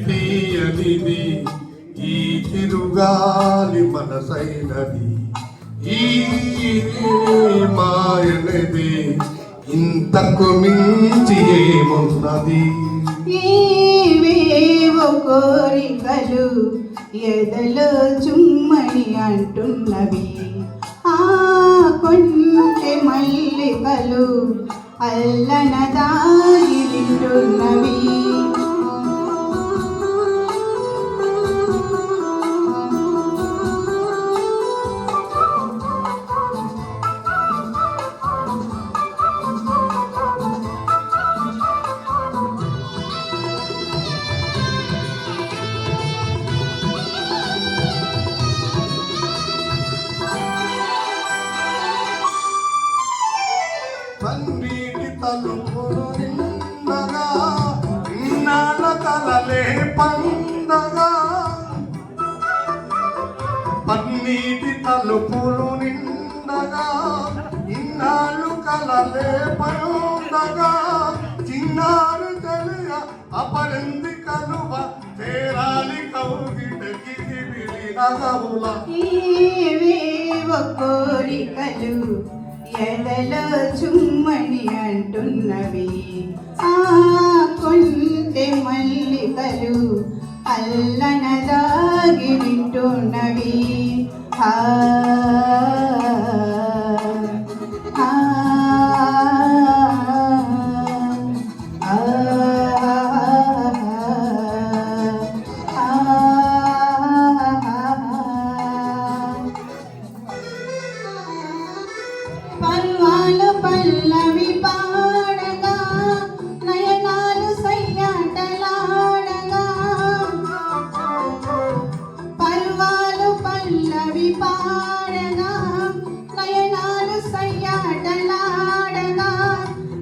తీయనిది ఈ చిరుగాలి మనసైనది ఈ మాయనది ఇంతకు మించి ఏమున్నది ఏవేవో కోరికలు ఎదలో చుమ్మని అంటున్నవి ఆ కొంచె మల్లికలు అల్లన దాగి వింటున్నవి పన్నీటి తలుపులు నిండగా ఇన్నాళ్ళ కలలే పండగా పన్నీటి తలుపులు నిండగా ఇన్నాళ్ళు కలలే పండగా చిన్నారు తెలియ అపరింది కలువ తేరాలి కౌగిటకి నగవుల కోరికలు ఎదలో చుమ్మని అంటున్నవి ఆ కొంటె మల్లికలు అల్లన దాగి వింటున్నవి ఆ పర్వాల పల్లవి పాడగా నయనాలు సయ్యాటలాడగా పర్వాలు పల్లవి పాడగా నయనాలు సయ్యాటలాడగా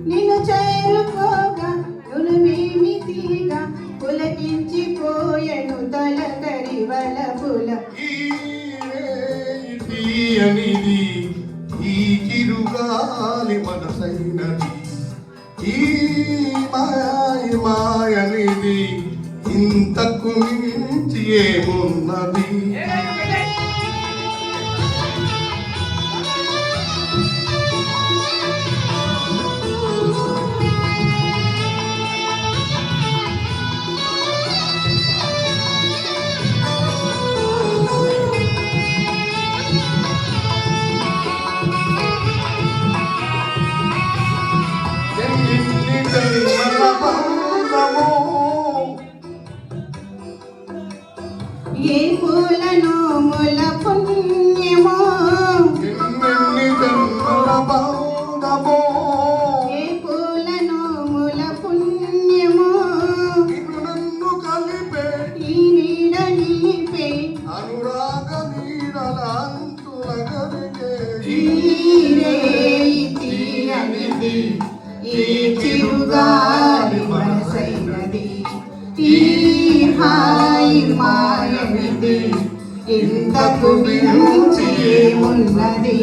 నిన్ను చేరుకోగా నులమేమి తీగా పులకించిపోయెను తొలకరి వలపుల తీయనిది ఈ చిరుగాలి మనసైనది ఈ మాయనిది ఇంతకు మించి ఏమున్నది ఏ పూల నోముల పుణ్యమో ఏ పూల నోముల పుణ్యమో నన్ను కలిపే ఈ నీడ నీపే అనురాగ నీడలంతులగలిగే తీయనిది ఈ చిరుగాలి మనసైనది ఈ హాయి మాయనిది ఇంతకు మించి ఏమున్నది